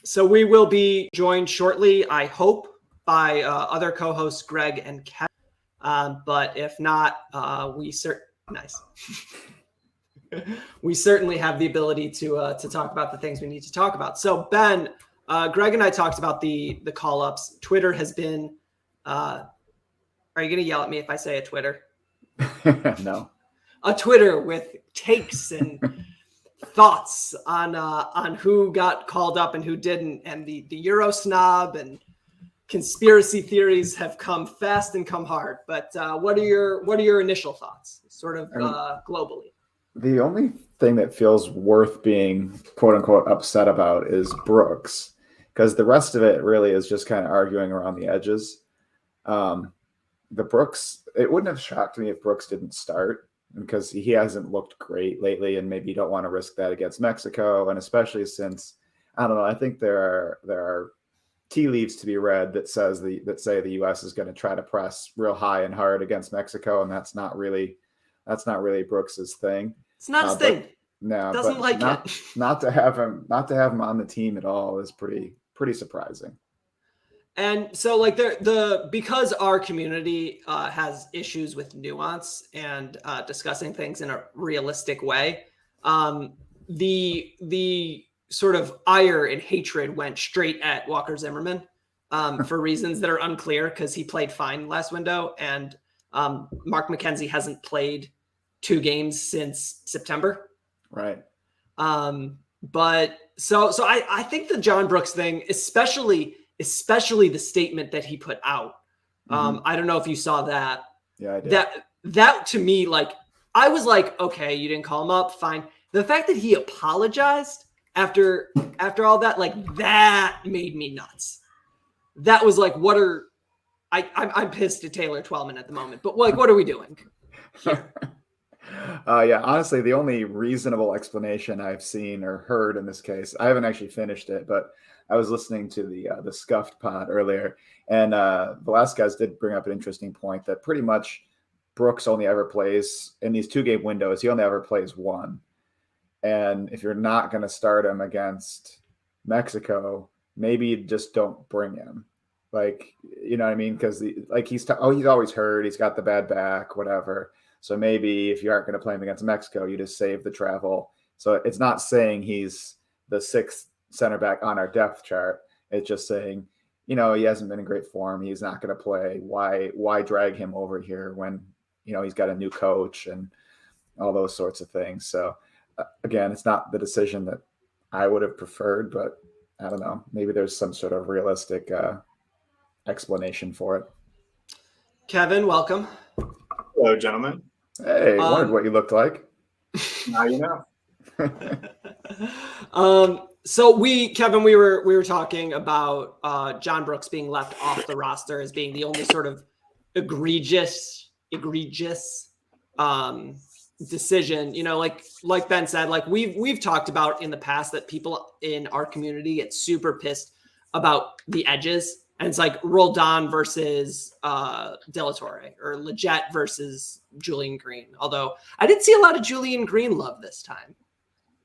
So we will be joined shortly, I hope, by other co-hosts Greg and Kevin. But if not, nice. We certainly have the ability to talk about the things we need to talk about. So Ben, Greg and I talked about the call-ups. Twitter has been. Are you going to yell at me if I say a Twitter? No. A Twitter with takes and thoughts on who got called up and who didn't, and the Euro snob and conspiracy theories have come fast and come hard. But what are your initial thoughts, sort of globally? The only thing that feels worth being quote unquote upset about is Brooks, because the rest of it really is just kind of arguing around the edges. The Brooks, it wouldn't have shocked me if Brooks didn't start, because he hasn't looked great lately, and maybe you don't want to risk that against Mexico, and especially since, I don't know, I think there are tea leaves to be read that say the U.S. is going to try to press real high and hard against Mexico, and that's not really Brooks's thing. It's not his thing. No, doesn't but like it. Not to have him on the team at all is pretty surprising. And so, because our community has issues with nuance and discussing things in a realistic way, the sort of ire and hatred went straight at Walker Zimmerman for reasons that are unclear, because he played fine last window, and Mark McKenzie hasn't played 2 games since September. Right. But so I think the John Brooks thing, especially the statement that he put out. I don't know if you saw that. Yeah, I did. That to me, I was like, okay, you didn't call him up, fine. The fact that he apologized after all that, that made me nuts. That was like, I'm pissed at Taylor Twellman at the moment, but what are we doing here? Yeah, honestly, the only reasonable explanation I've seen or heard in this case, I haven't actually finished it, but I was listening to the Scuffed pod earlier, and Velasquez did bring up an interesting point that pretty much Brooks only ever plays in these 2-game windows. He only ever plays 1, and if you're not going to start him against Mexico, maybe you just don't bring him. You know what I mean? Because he's always hurt. He's got the bad back, whatever. So maybe if you aren't going to play him against Mexico, you just save the travel. So it's not saying he's the 6th center back on our depth chart. It's just saying, he hasn't been in great form. He's not going to play. Why drag him over here when, he's got a new coach and all those sorts of things. So again, it's not the decision that I would have preferred, but I don't know. Maybe there's some sort of realistic explanation for it. Kevin, welcome. Hello, gentlemen. Hey, wondered what you looked like. Now you know. So Kevin, we were talking about John Brooks being left off the roster as being the only sort of egregious decision. Like Ben said, we've talked about in the past that people in our community get super pissed about the edges. And it's like Roldan versus De La Torre, or Leggett versus Julian Green. Although I didn't see a lot of Julian Green love this time.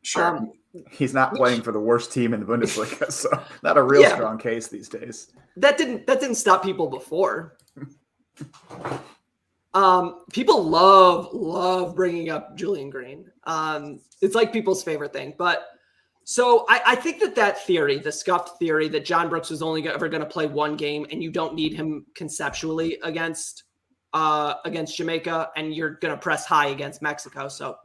Sure. He's not playing for the worst team in the Bundesliga, so not a real strong case these days. That didn't stop people before. People love bringing up Julian Green. It's like people's favorite thing, but. So I think that theory, the Scuffed theory, that John Brooks was only ever going to play 1 game and you don't need him conceptually against Jamaica, and you're going to press high against Mexico. So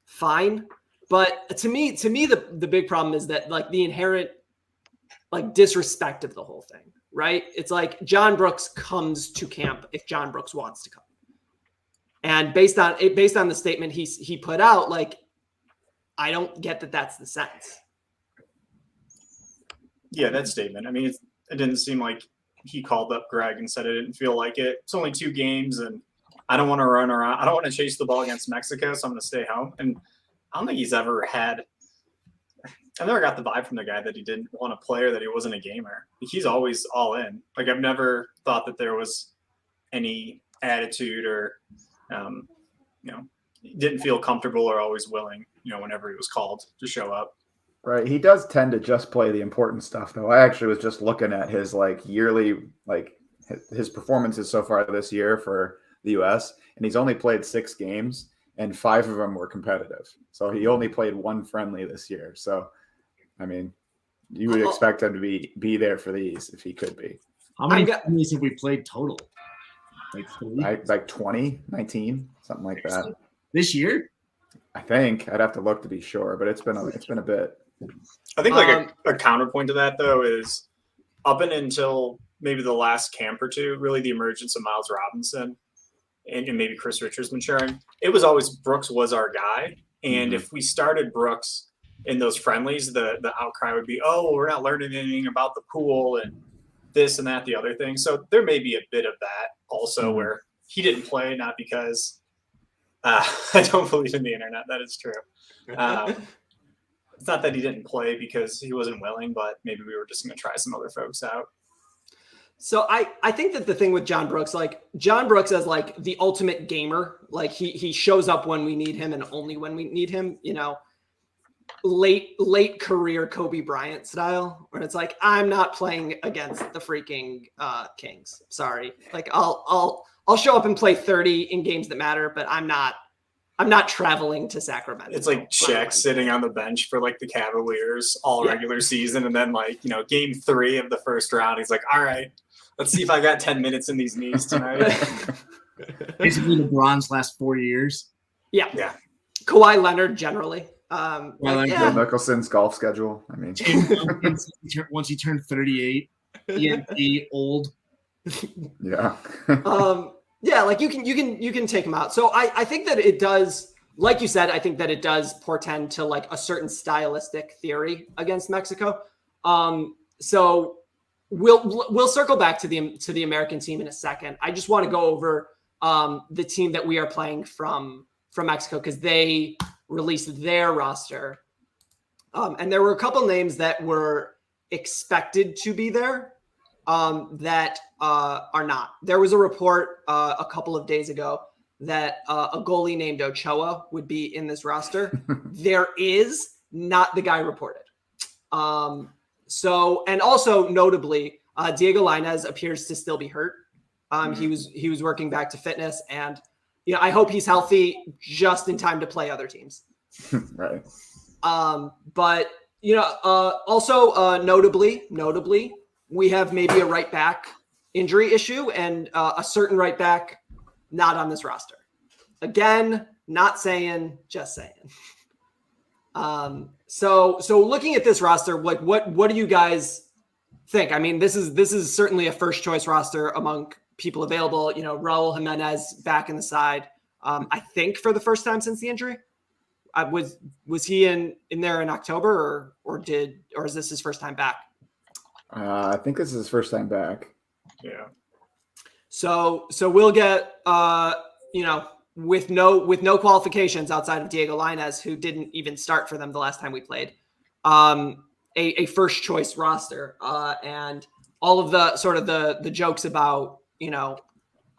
fine. But to me, the big problem is that the inherent disrespect of the whole thing, right? It's like John Brooks comes to camp if John Brooks wants to come. And based on the statement he put out, I don't get that that's the sense. Yeah, that statement. I mean, it didn't seem like he called up Greg and said it didn't feel like it. It's only 2 games, and I don't want to run around. I don't want to chase the ball against Mexico, so I'm going to stay home. And I don't think he's ever had – I never got the vibe from the guy that he didn't want to play or that he wasn't a gamer. He's always all in. I've never thought that there was any attitude or, didn't feel comfortable or always willing, whenever he was called to show up. Right. He does tend to just play the important stuff, though. I actually was just looking at his yearly his performances so far this year for the U.S. and he's only played 6 games and 5 of them were competitive. So he only played 1 friendly this year. So, I mean, you would expect him to be there for these if he could be. How many friendlies have we played total? Like 3? Like 20, 19, something like that. This year? I think I'd have to look to be sure, but it's been a bit. I think like a counterpoint to that though is up and until maybe the last camp or two, really the emergence of Miles Robinson and maybe Chris Richards maturing, it was always Brooks was our guy. And if we started Brooks in those friendlies, the outcry would be, oh, we're not learning anything about the pool and this and that, the other thing. So there may be a bit of that also where he didn't play, not because I don't believe in the internet. That is true. It's not that he didn't play because he wasn't willing, but maybe we were just going to try some other folks out. So I think that the thing with John Brooks as like the ultimate gamer, like he shows up when we need him and only when we need him, you know, late career Kobe Bryant style, where it's like, I'm not playing against the freaking Kings. Sorry. Like I'll show up and play 30 in games that matter, but I'm not traveling to Sacramento. It's like Shaq sitting on the bench for like the Cavaliers all regular season. And then like, you know, game 3 of the first round, he's like, all right, let's see if I got 10 minutes in these knees tonight. Basically LeBron's last 4 years. Yeah. Kawhi Leonard generally. Mickelson's golf schedule. I mean, once he turned 38, he old. Yeah. Yeah, like you can take him out. So I think that it does, like you said, I think that it does portend to like a certain stylistic theory against Mexico. So we'll circle back to the American team in a second. I just want to go over the team that we are playing from Mexico because they released their roster. And there were a couple names that were expected to be there that are not. There was a report a couple of days ago that a goalie named Ochoa would be in this roster. There is not the guy reported. So, and also notably, Diego Lainez appears to still be hurt. He was working back to fitness, and you know, I hope he's healthy just in time to play other teams. Right. But you know, also notably, we have maybe a right back injury issue and a certain right back not on this roster. Again, not saying, just saying. So looking at this roster, like what do you guys think? I mean, this is certainly a first choice roster among people available. You know, Raul Jimenez back in the side. I think for the first time since the injury. Was he in there in October or is this his first time back? I think this is his first time back. Yeah. So we'll get you know, with no qualifications outside of Diego Lainez, who didn't even start for them the last time we played, a first choice roster, and all of the sort of the jokes about, you know,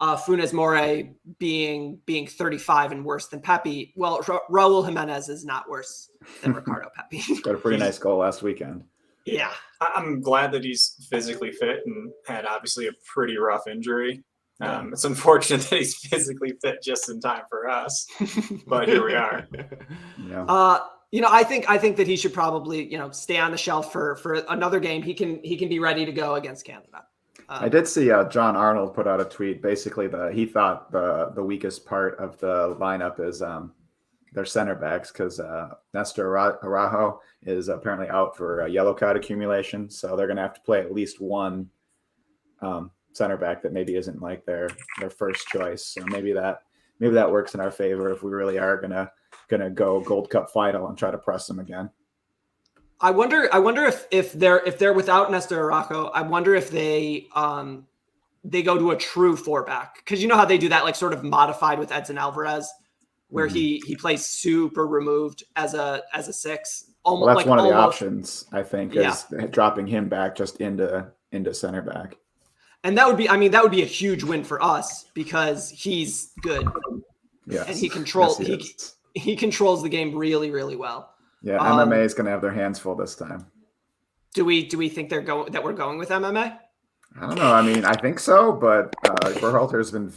Funes Mori being 35 and worse than Pepe. Well, Raul Jimenez is not worse than Ricardo Pepe. Got a pretty nice goal last weekend. Yeah. I'm glad that he's physically fit and had obviously a pretty rough injury. It's unfortunate that he's physically fit just in time for us, but here we are. Yeah. You know, I think that he should probably, you know, stay on the shelf for another game. He can be ready to go against Canada. I did see John Arnold put out a tweet. Basically, he thought the weakest part of the lineup is their center backs because Nestor Araujo is apparently out for yellow card accumulation, so they're going to have to play at least one center back that maybe isn't like their first choice. So maybe that works in our favor if we really are gonna go Gold Cup final and try to press them again. I wonder if they're without Nestor Araujo, I wonder if they go to a true 4-back, because you know how they do that, like sort of modified with Edson Alvarez, where he plays super removed as a 6. Almost, well, that's like one of the options, I think, is dropping him back just into center back. And that would be a huge win for us because he's good. Yes. And he controls yes, he controls the game really, really well. Yeah, MMA is going to have their hands full this time. Do we think that we're going with MMA? I don't know. I mean, I think so, but Berhalter has been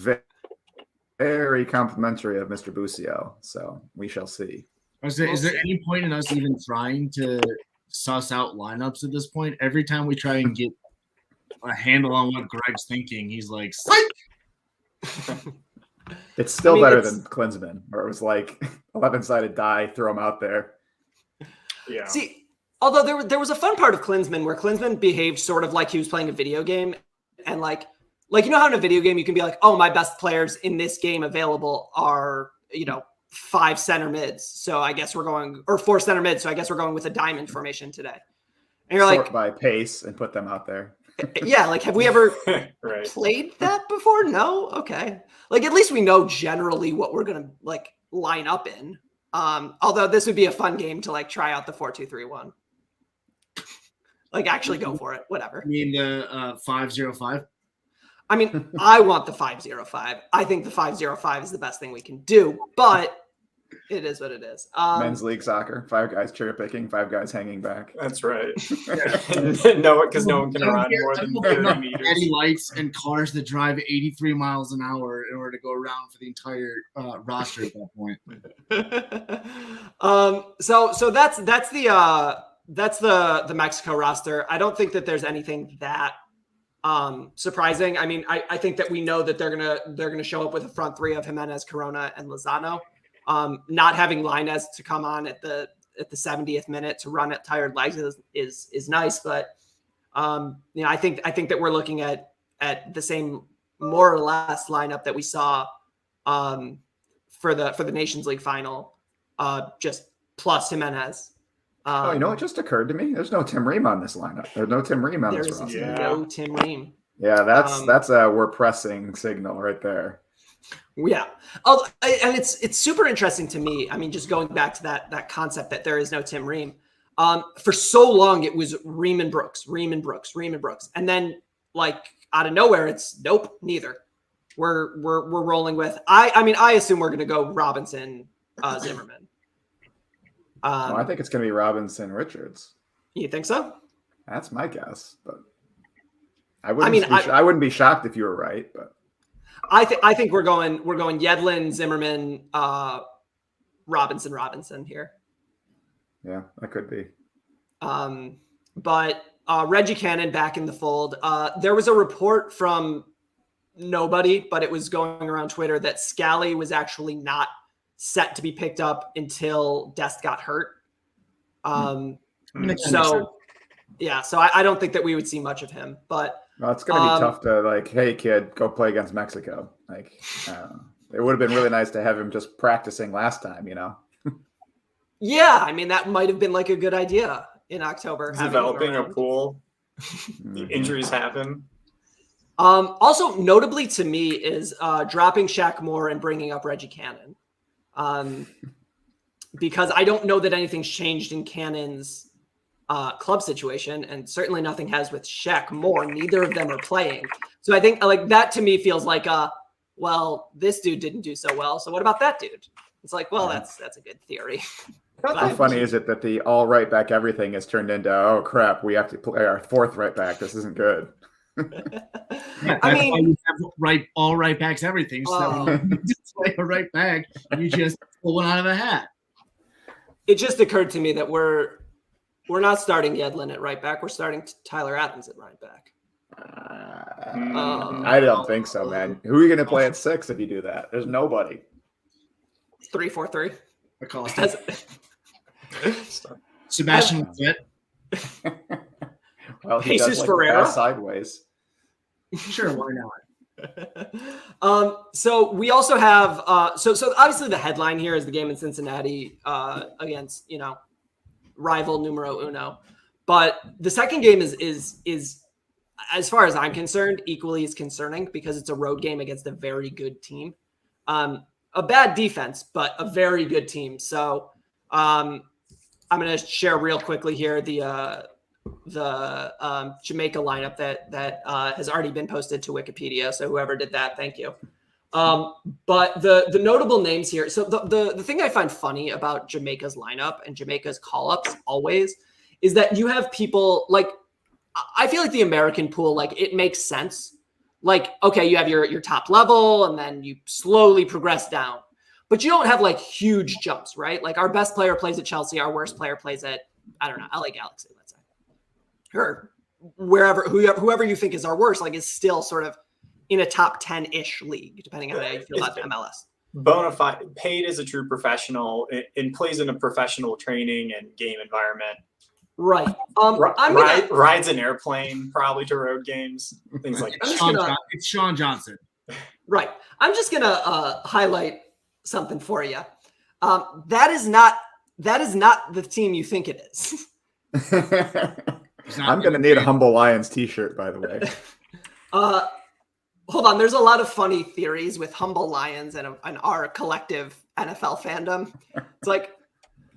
very complimentary of Mr. Busio, so we shall see. Is there any point in us even trying to suss out lineups at this point? Every time we try and get a handle on what Greg's thinking, he's like, It's still better than Klinsmann, where it was like 11-sided die, throw him out there. Yeah. See, although there was a fun part of Klinsmann where Klinsmann behaved sort of like he was playing a video game, and like you know how in a video game you can be like, oh, my best players in this game available are 5 center mids, so I guess we're going, or 4 center mids, so I guess we're going with a diamond formation today. And you're Sort like, by pace and put them out there. yeah, like have we ever Right. played that before? No, okay. Like at least we know generally what we're gonna like line up in. Although this would be a fun game to like try out the 4-2-3-1. Like actually go for it, whatever. I mean the 5-0-5. I mean, I want the 5-0-5. I think the 5-0-5 is the best thing we can do, but it is what it is. Men's league soccer, 5 guys cherry picking, 5 guys hanging back. That's right. No, because no one can run more than 30 meters. Eddie lights and cars that drive 83 miles an hour in order to go around for the entire roster at that point. So that's the Mexico roster. I don't think that there's anything that surprising. I mean, I think that we know that they're gonna show up with a front 3 of Jimenez, Corona, and Lozano. Not having Lainez to come on at the 70th minute to run at tired legs is nice, but I think that we're looking at the same more or less lineup that we saw for the Nations League final, just plus Jimenez. You know what just occurred to me? There's no Tim Ream on this lineup. There's no Tim Ream on this There's roster. no Tim Ream. Yeah, that's a we're pressing signal right there. Yeah. Oh, and it's super interesting to me. I mean, just going back to that concept that there is no Tim Ream. For so long, it was Ream and Brooks. And then like out of nowhere, it's nope, neither. We're rolling with, I assume we're going to go Robinson, Zimmerman. I think it's going to be Robinson Richards. You think so? That's my guess, but I wouldn't be shocked if you were right, but I think we're going Yedlin, Zimmerman, Robinson here. Yeah, that could be. But Reggie Cannon back in the fold. There was a report from nobody, but it was going around Twitter that Scally was actually not set to be picked up until Dest got hurt. So I don't think that we would see much of him, but well, it's going to be tough to like, hey kid, go play against Mexico. Like, it would have been really nice to have him just practicing last time, Yeah, I mean that might have been like a good idea in October. Developing a pool. The injuries happen. Also, notably to me is dropping Shaq Moore and bringing up Reggie Cannon, because I don't know that anything's changed in Cannon's club situation, and certainly nothing has with Shaq Moore. Neither of them are playing, so I think like that to me feels like well, this dude didn't do so well, so what about that dude? It's like, well, that's a good theory. How funny is it that the all right back everything has turned into, oh crap, we have to play our 4th right back. This isn't good. I mean, why you have all right backs everything. So when you just play a right back, you just pull one out of a hat. It just occurred to me that we're not starting Yedlin at right back. We're starting Tyler Adams at right back. I don't think so, man. Who are you going to play at 6 if you do that? There's nobody. 3-4-3. Sebastian Fit. Well, he Jesus does like Ferreira? pass sideways. Sure, why not? So we also have so obviously the headline here is the game in Cincinnati against rival numero uno, but the second game is as far as I'm concerned equally as concerning because it's a road game against a very good team, a bad defense but a very good team. So I'm going to share real quickly here the Jamaica lineup that has already been posted to Wikipedia. So whoever did that, thank you. But the notable names here. So the thing I find funny about Jamaica's lineup and Jamaica's call-ups always is that you have people like, I feel like the American pool, like it makes sense. Like, okay, you have your top level and then you slowly progress down, but you don't have like huge jumps, right? Like our best player plays at Chelsea. Our worst player plays at, I don't know, LA Galaxy, let's say, or whoever you think is our worst, like is still sort of in a top 10-ish league, depending on how you feel about MLS. Bonafide, paid as a true professional, and plays in a professional training and game environment. Right. Rides an airplane probably to road games, things like that. It's Sean Johnson. Right. I'm just gonna highlight something for you. That is not the team you think it is. I'm gonna need a Humble Lions T-shirt, by the way. Hold on. There's a lot of funny theories with Humble Lions and our collective NFL fandom. It's like,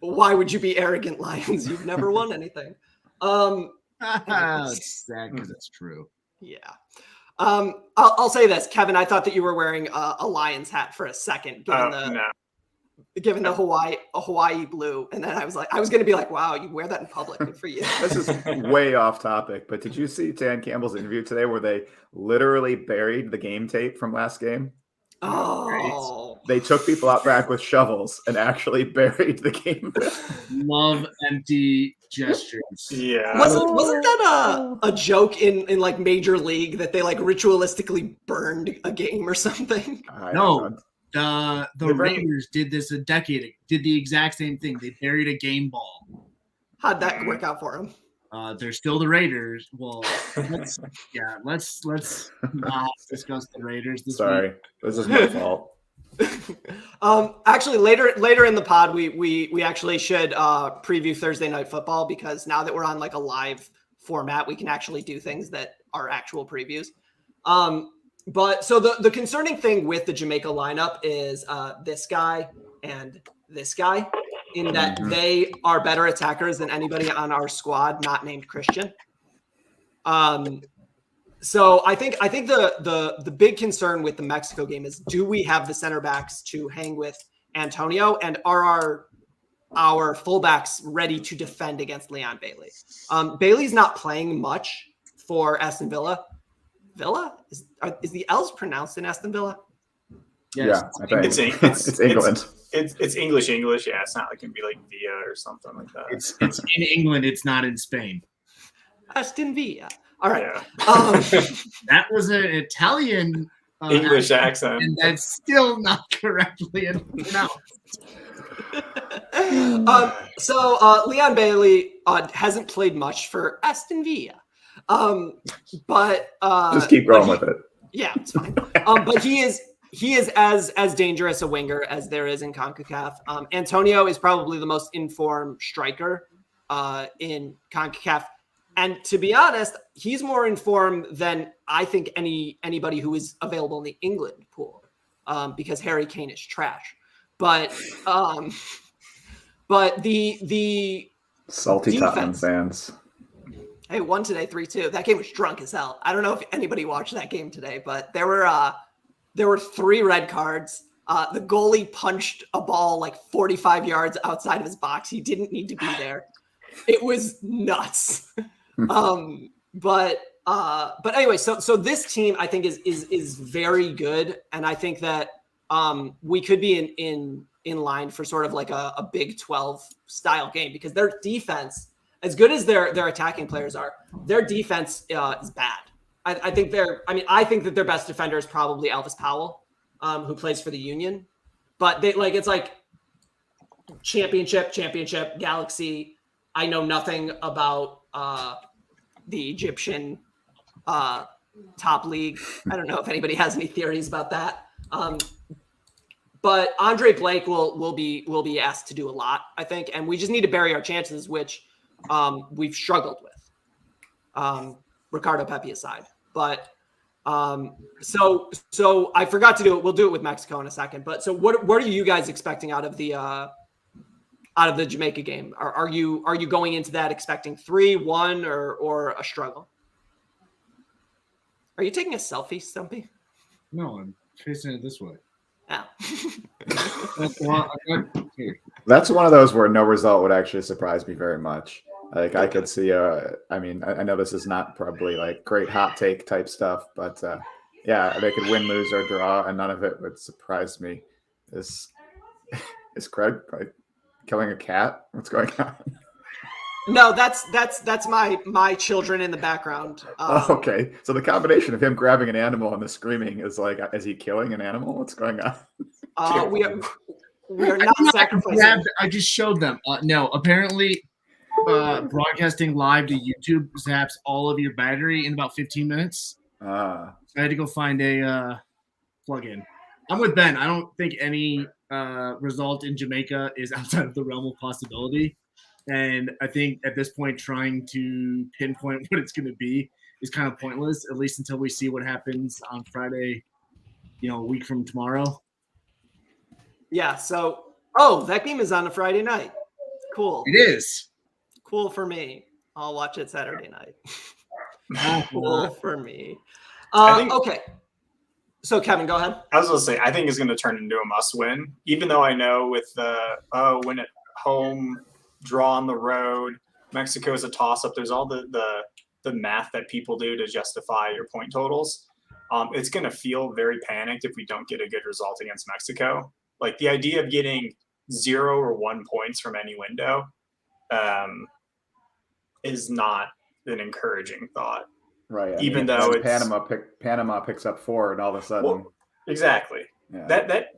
why would you be arrogant, Lions? You've never won anything. It's sad because it's true. Yeah. I'll say this, Kevin. I thought that you were wearing a Lions hat for a second, given the Hawaii blue, and then I was going to be like, wow, you wear that in public. Good for you. This is way off topic, but did you see Dan Campbell's interview today where they literally buried the game tape from last game? Oh, they took people out back with shovels and actually buried the game. Love empty gestures. Yeah. Wasn't that a joke in like Major League that they like ritualistically burned a game or something? No. The Raiders did this a decade ago. Did the exact same thing. They buried a game ball. How'd that work out for them? They're still the Raiders. Well, let's not discuss the Raiders this Sorry, week. this is my fault. Actually, later in the pod, we actually should preview Thursday Night Football, because now that we're on like a live format, we can actually do things that are actual previews. But so the concerning thing with the Jamaica lineup is this guy and this guy, in that they are better attackers than anybody on our squad not named Christian. So I think the big concern with the Mexico game is, do we have the center backs to hang with Antonio, and are our fullbacks ready to defend against Leon Bailey? Bailey's not playing much for Aston Villa. Is the L's pronounced in Aston Villa? Yes. Yeah, I think it's England. It's English. Yeah, it's not like it can be like Villa or something like that. It's in England. It's not in Spain. Aston Villa. All right. Yeah. That was an Italian English accent, and that's still not correctly pronounced. So Leon Bailey hasn't played much for Aston Villa. But just keep going with it. Yeah, it's fine. But he is as dangerous a winger as there is in CONCACAF. Antonio is probably the most informed striker in CONCACAF, and to be honest, he's more informed than I think anybody who is available in the England pool, because Harry Kane is trash. But the salty defense, Tottenham fans. Hey, won today 3-2. That game was drunk as hell. I don't know if anybody watched that game today, but there were 3 red cards. The goalie punched a ball like 45 yards outside of his box. He didn't need to be there. It was nuts. But anyway, so this team I think is very good, and I think that we could be in line for sort of like a Big 12 style game, because their defense, as good as their attacking players are, their defense is bad. I think that their best defender is probably Elvis Powell, who plays for the Union. But it's like championship, Galaxy. I know nothing about the Egyptian top league. I don't know if anybody has any theories about that. But Andre Blake will be asked to do a lot, I think, and we just need to bury our chances, which we've struggled with, Ricardo Pepi aside. But so I forgot to do it. We'll do it with Mexico in a second. But so what are you guys expecting out of the Jamaica game? Are you going into that expecting 3-1 or a struggle? Are you taking a selfie, Stumpy? No, I'm Facing it this way. Yeah. That's one of those where no result would actually surprise me very much. Like I could see I mean, I know this is not probably like great hot take type stuff, but yeah, they could win, lose, or draw, and none of it would surprise me. Is Craig like killing a cat? What's going on? No, that's my children in the background. Okay, so the combination of him grabbing an animal and the screaming is like, is he killing an animal? What's going on? We are not sacrificing. I just showed them. No, apparently, broadcasting live to YouTube zaps all of your battery in about 15 minutes. So I had to go find a plug-in. I'm with Ben. I don't think any result in Jamaica is outside of the realm of possibility. And I think at this point, trying to pinpoint what it's going to be is kind of pointless, at least until we see what happens on Friday, a week from tomorrow. Yeah. So, that game is on a Friday night. Cool. It is. Cool for me. I'll watch it Saturday night. Cool for me. Okay. So, Kevin, go ahead. I was going to say, I think it's going to turn into a must-win, even though I know with the win at home, draw on the road, Mexico is a toss-up. There's all the math that people do to justify your point totals. It's going to feel very panicked if we don't get a good result against Mexico. Like the idea of getting 0 or 1 points from any window is not an encouraging thought. Right. Even though it's Panama picks up 4, and all of a sudden, well, exactly. Yeah.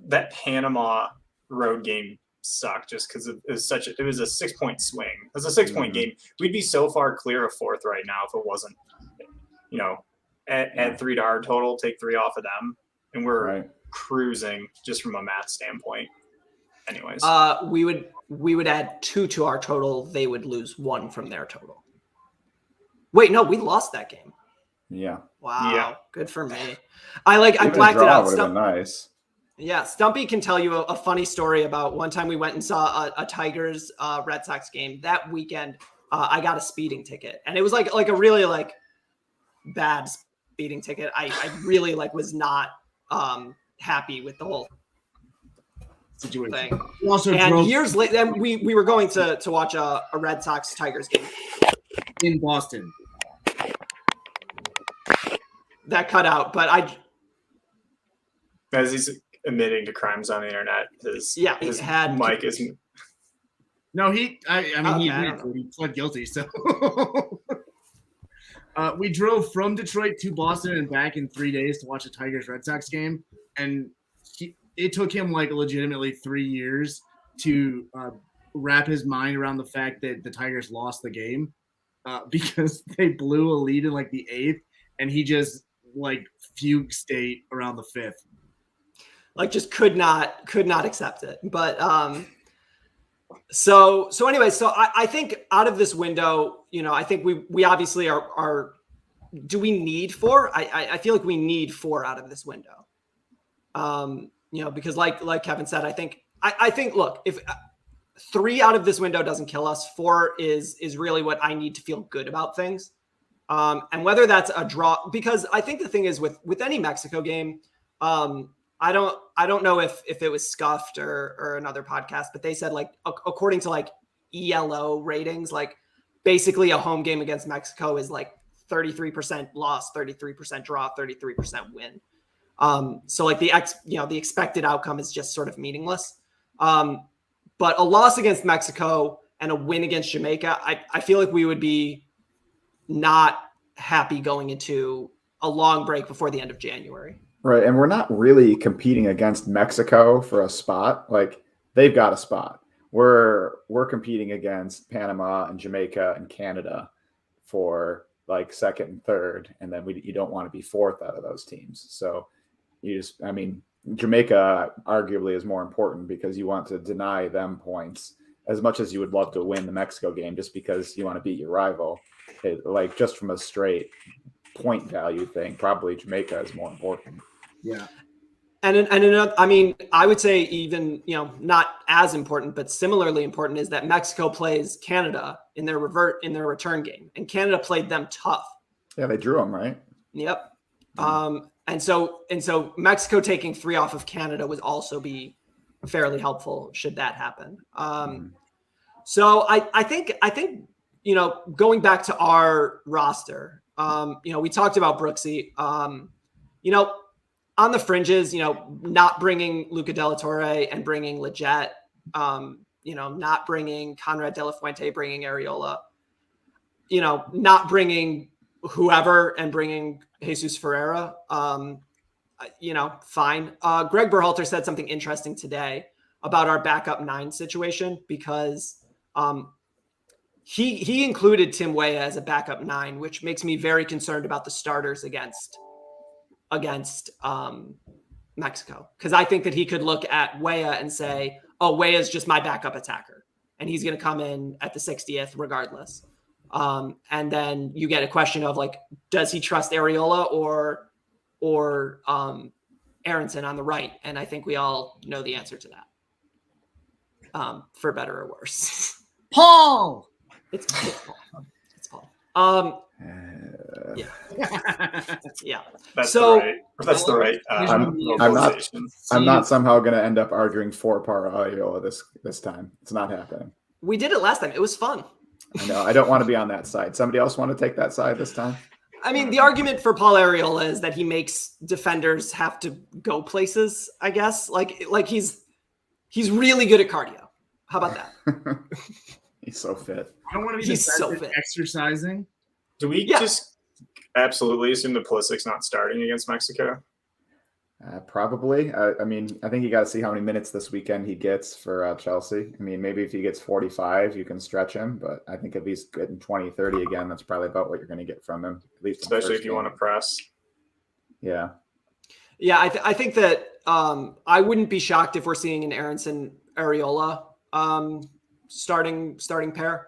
That Panama road game sucked just because it was a 6-point swing. It was a 6-point game. We'd be so far clear of 4th right now if it wasn't, add 3 to our total, take 3 off of them, and we're cruising just from a math standpoint. Anyways, we would add 2 to our total. They would lose 1 from their total. Wait, no, we lost that game. Yeah. Wow. Yeah. Good for me. I blacked it out. Would have been nice. Yeah, Stumpy can tell you a funny story about one time we went and saw a Tigers Red Sox game. That weekend, I got a speeding ticket, and it was like a really bad speeding ticket. I really was not happy with the whole situation thing. Also and years later, then we were going to watch a Red Sox Tigers game in Boston. That cut out, but as he's admitting to crimes on the internet, his mic isn't. No, he pled guilty. So we drove from Detroit to Boston and back in 3 days to watch a Tigers Red Sox game, and it took him legitimately 3 years to wrap his mind around the fact that the Tigers lost the game because they blew a lead in the 8th, and he just fugue state around the 5th. Just could not accept it. But so anyway, so I think out of this window, I think we obviously are do we need 4? I feel like we need 4 out of this window. Because like Kevin said, I think look, if 3 out of this window doesn't kill us, 4 is really what I need to feel good about things. And whether that's a draw, because I think the thing is with any Mexico game, I don't know if it was Scuffed or another podcast, but they said according to ELO ratings, basically a home game against Mexico is 33% loss, 33% draw, 33% win. So the expected outcome is just sort of meaningless. But a loss against Mexico and a win against Jamaica, I feel like we would be not happy going into a long break before the end of January. Right. And we're not really competing against Mexico for a spot. They've got a spot. We're competing against Panama and Jamaica and Canada for 2nd and 3rd. And then you don't want to be 4th out of those teams. So Jamaica arguably is more important because you want to deny them points as much as you would love to win the Mexico game just because you want to beat your rival. Just from a straight point value thing, probably Jamaica is more important. Yeah. And I would say even, not as important, but similarly important is that Mexico plays Canada in their return game, and Canada played them tough. Yeah, they drew them, right? Yep. And so Mexico taking 3 off of Canada would also be fairly helpful should that happen. So I think going back to our roster, we talked about Brooksy. On the fringes, not bringing Luca de la Torre and bringing Leggett, not bringing Conrad de la Fuente, bringing Areola, not bringing whoever and bringing Jesus Ferreira, fine. Greg Berhalter said something interesting today about our backup 9 situation because he included Tim Weah as a backup 9, which makes me very concerned about the starters against Mexico, because I think that he could look at Weah and say, oh, Weah is just my backup attacker and he's going to come in at the 60th regardless. And then you get a question of like, does he trust Areola or Aronson on the right? And I think we all know the answer to that, for better or worse. Paul. It's Paul. Yeah. Yeah. That's so that's the right. I'm not somehow going to end up arguing for Areola this time. It's not happening. We did it last time. It was fun. I know. I don't want to be on that side. Somebody else want to take that side this time? I mean, the argument for Paul Areola is that he makes defenders have to go places, I guess. Like he's really good at cardio. How about that? He's so fit. I don't want to be He's so fit. Exercising. Do we just absolutely assume that Pulisic's not starting against Mexico? Probably. I mean, I think you got to see how many minutes this weekend he gets for Chelsea. I mean, maybe if he gets 45, you can stretch him. But I think if he's getting 20, 30 again, that's probably about what you're going to get from him. At least especially if you want to press. Yeah. Yeah, I think that I wouldn't be shocked if we're seeing an Aronson Areola starting pair.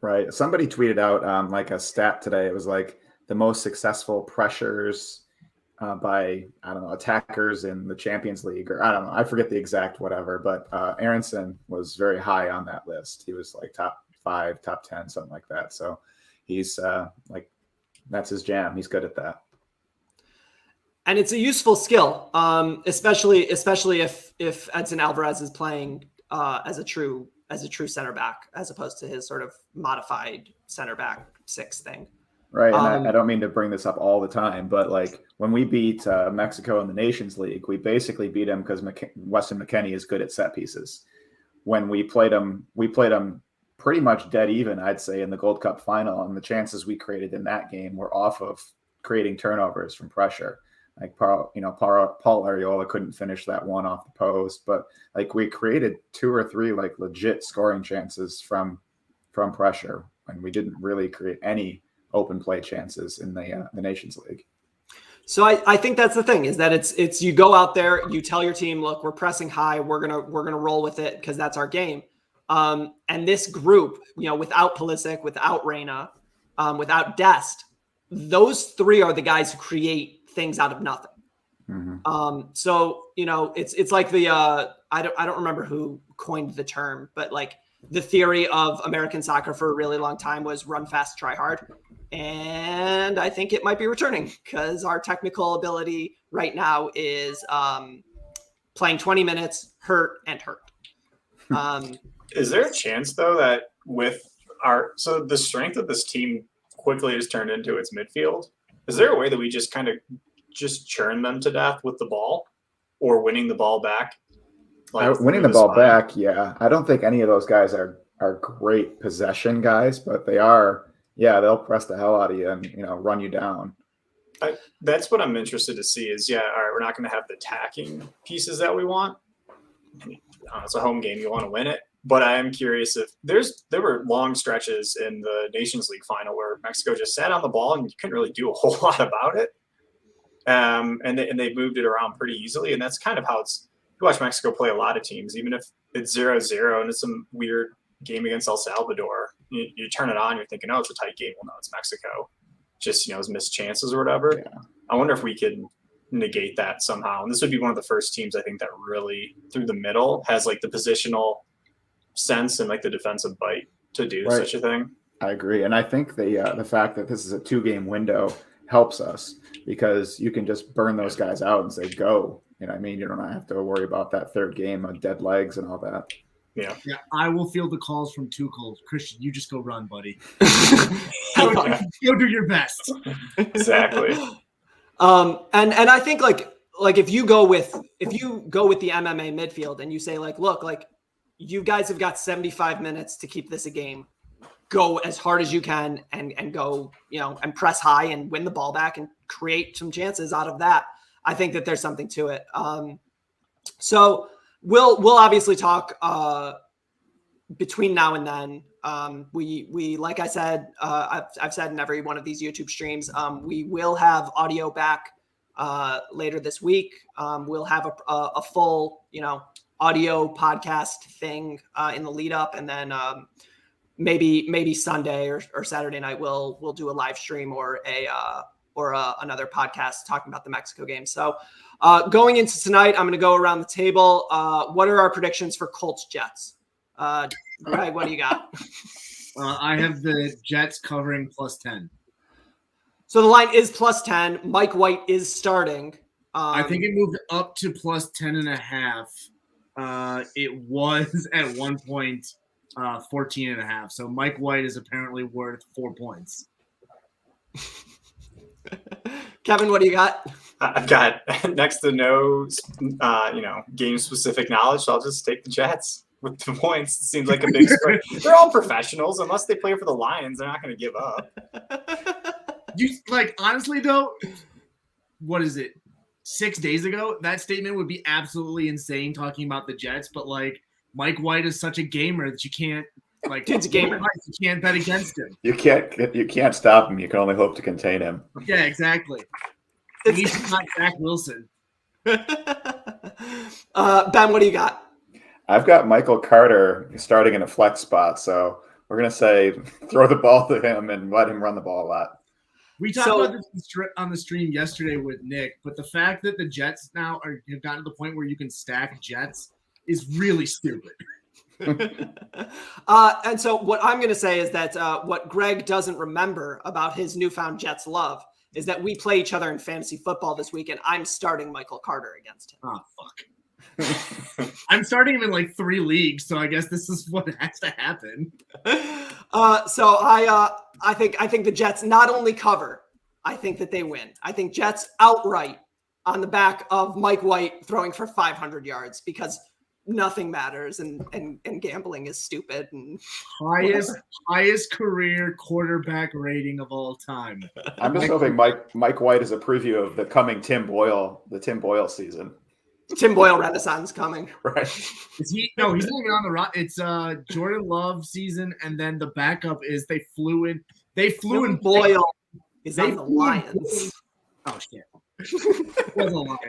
Right. Somebody tweeted out like a stat today. It was like the most successful pressures by, I don't know, attackers in the Champions League, or I don't know. I forget the exact whatever, but Aronson was very high on that list. He was like top 5, top 10, something like that. So he's like, that's his jam. He's good at that. And it's a useful skill, especially if Edson Alvarez is playing as a true center back, as opposed to his sort of modified center back 6 thing. Right. And I don't mean to bring this up all the time, but like when we beat Mexico in the Nations League, we basically beat them because Weston McKennie is good at set pieces. When we played them pretty much dead even, I'd say, in the Gold Cup final. And the chances we created in that game were off of creating turnovers from pressure. Like Paul Areola couldn't finish that one off the post, but like we created 2 or 3 like legit scoring chances from pressure, and we didn't really create any open play chances in the Nations League. So I think that's the thing, is that it's you go out there, you tell your team, look, we're pressing high, we're gonna roll with it because that's our game. And this group, without Pulisic, without Reyna, without Dest, those 3 are the guys who create things out of nothing. Mm-hmm. So it's like the I don't remember who coined the term, but like the theory of American soccer for a really long time was run fast, try hard. And I think it might be returning because our technical ability right now is playing 20 minutes, hurt. Is there a chance though that with the strength of this team quickly has turned into its midfield? Is there a way that we just kind of churn them to death with the ball or winning the ball back? Winning the ball back, yeah. I don't think any of those guys are great possession guys, but they are, they'll press the hell out of you and, run you down. That's what I'm interested to see is, all right, we're not going to have the attacking pieces that we want. It's a home game. You want to win it. But I am curious if there were long stretches in the Nations League final where Mexico just sat on the ball and you couldn't really do a whole lot about it. And they moved it around pretty easily. And that's kind of how you watch Mexico play a lot of teams, even if it's 0-0 and it's some weird game against El Salvador, you turn it on, you're thinking, oh, it's a tight game. Well, no, it's Mexico. Just, it's missed chances or whatever. Yeah. I wonder if we could negate that somehow. And this would be one of the first teams, I think, that really through the middle has like the positional sense and like the defensive bite to do such a thing. I agree. And I think the fact that this is a 2-game window helps us because you can just burn those guys out and say, go. You know what I mean? You don't have to worry about that third game of dead legs and all that. Yeah. I will field the calls from Tuchel. Christian, you just go run, buddy. Go do your best. Exactly. And I think like if you go with the MMA midfield and you say like, look, like you guys have got 75 minutes to keep this a game. Go as hard as you can and go, and press high and win the ball back and create some chances out of that. I think that there's something to it. So we'll obviously talk between now and then. We like I said, I've said in every one of these YouTube streams, we will have audio back later this week. We'll have a full, audio podcast thing in the lead up, and then maybe Sunday or Saturday night we'll do a live stream or another podcast talking about the Mexico game. So going into tonight, I'm going to go around the table. What are our predictions for Colts Jets? Greg, what do you got? I have the Jets covering +10. So the line is +10. Mike White is starting. I think it moved up to +10.5. It was at one point 14.5. So Mike White is apparently worth 4 points. Kevin, what do you got? I've got next to no, game specific knowledge. So I'll just take the Jets with the points. It seems like a big spread. They're all professionals. Unless they play for the Lions, they're not going to give up. Honestly though, what is it? 6 days ago, that statement would be absolutely insane talking about the Jets. But Mike White is such a gamer that you can't. Kid's a gamer. You can't bet against him. You can't stop him. You can only hope to contain him. Yeah, exactly. He's not Zach Wilson. Ben, what do you got? I've got Michael Carter starting in a flex spot, so we're gonna say throw the ball to him and let him run the ball a lot. We talked about this on the stream yesterday with Nick, but the fact that the Jets now have gotten to the point where you can stack Jets is really stupid. And so what I'm going to say is that what Greg doesn't remember about his newfound Jets love is that we play each other in fantasy football this week, and I'm starting Michael Carter against him. Oh, fuck. I'm starting him in 3 leagues, so I guess this is what has to happen. So I think the Jets not only cover, I think that they win. I think Jets outright on the back of Mike White throwing for 500 yards because nothing matters and gambling is stupid and highest career quarterback rating of all time. I'm just hoping Mike White is a preview of the coming Tim Boyle season. Tim Boyle Renaissance coming. Right. Is he? No, he's not even on the rock. It's Jordan Love season, and then the backup is they flew in Boyle is on the Lions. Oh shit.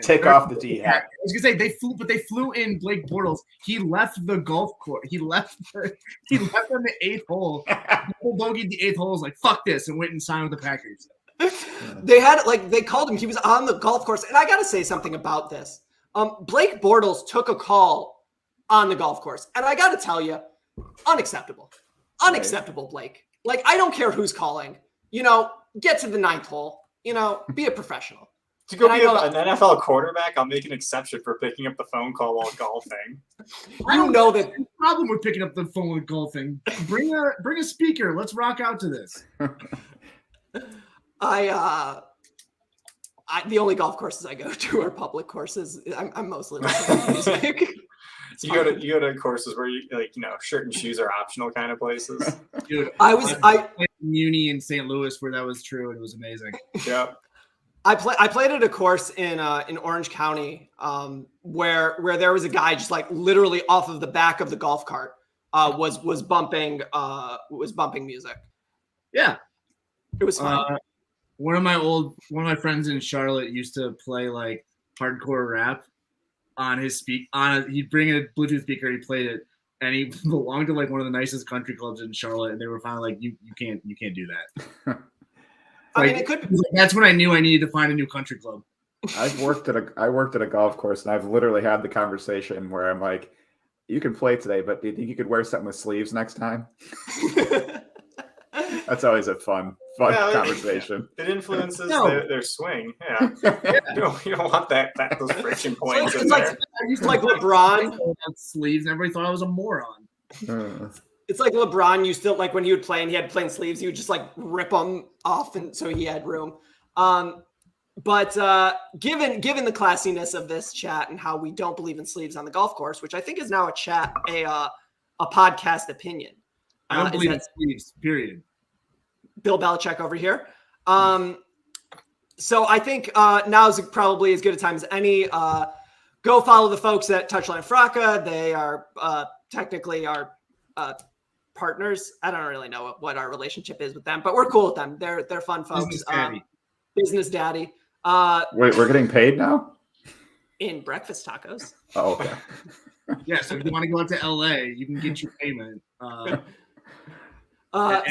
Take off the D hat. I was gonna say they flew in Blake Bortles. He left the golf course. He left on the 8th hole. Bogeyed the 8th hole. Was like fuck this and went and signed with the Packers. They had they called him. He was on the golf course, and I got to say something about this. Blake Bortles took a call on the golf course, and I got to tell you, unacceptable, Blake. I don't care who's calling. Get to the 9th hole. Be a professional. To go be an NFL quarterback, I'll make an exception for picking up the phone call while golfing. That problem with picking up the phone with golfing. Bring a speaker. Let's rock out to this. The only golf courses I go to are public courses. I'm mostly listening to music. You go to courses where you shirt and shoes are optional kind of places. Dude, I played Muni in St. Louis where that was true, and it was amazing. Yeah. I played at a course in Orange County where there was a guy just literally off of the back of the golf cart was bumping music. Yeah, it was fun. One of my friends in Charlotte used to play hardcore rap on his he'd bring a Bluetooth speaker, he played it, and he belonged to one of the nicest country clubs in Charlotte, and they were finally you can't do that. It could be. That's when I knew I needed to find a new country club. I worked at a golf course, and I've literally had the conversation where I'm like, you can play today, but do you think you could wear something with sleeves next time? That's always a fun Yeah, conversation. It influences No. their swing. Yeah. You don't want those friction points in It's there. like LeBron. Sleeves, and everybody thought I was a moron. It's like LeBron used to, like when he would play and he had plain sleeves, he would just like rip them off, and so he had room. But given the classiness of this chat and how we don't believe in sleeves on the golf course, which I think is now a podcast opinion. I don't believe in sleeves, period. Bill Belichick over here. So I think now is probably as good a time as any. Go follow the folks at Touchline Fracca. They are technically our partners. I don't really know what our relationship is with them, but we're cool with them. They're fun folks. Business Daddy. Wait, we're getting paid now? In breakfast tacos. Oh, okay. Yeah, so if you want to go out to LA, you can get your payment.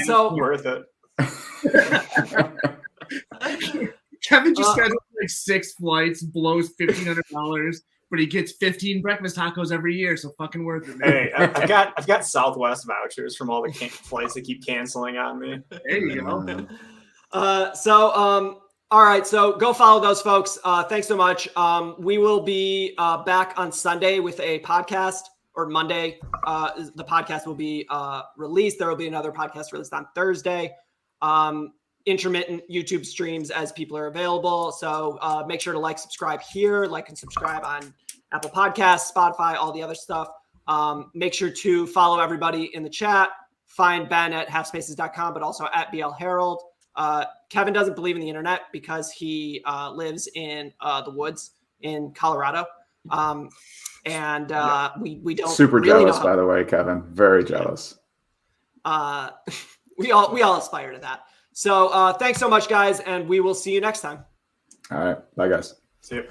So Worth it. Kevin just scheduled like 6 flights, blows $1,500, but he gets 15 breakfast tacos every year, so fucking worth it, man. Hey, I've got Southwest vouchers from all the flights that keep canceling on me. There you go. All right, so go follow those folks. Thanks so much. We will be back on Sunday with a podcast, or Monday. The podcast will be released. There will be another podcast released on Thursday. Intermittent YouTube streams as people are available. So make sure to subscribe here, and subscribe on Apple Podcasts, Spotify, all the other stuff. Make sure to follow everybody in the chat. Find Ben at halfspaces.com, but also at BL Herald. Kevin doesn't believe in the internet because he lives in the woods in Colorado. We don't super really jealous, by the way, Kevin. Very jealous. We all aspire to that. So thanks so much, guys, and we will see you next time. All right. Bye, guys. See you.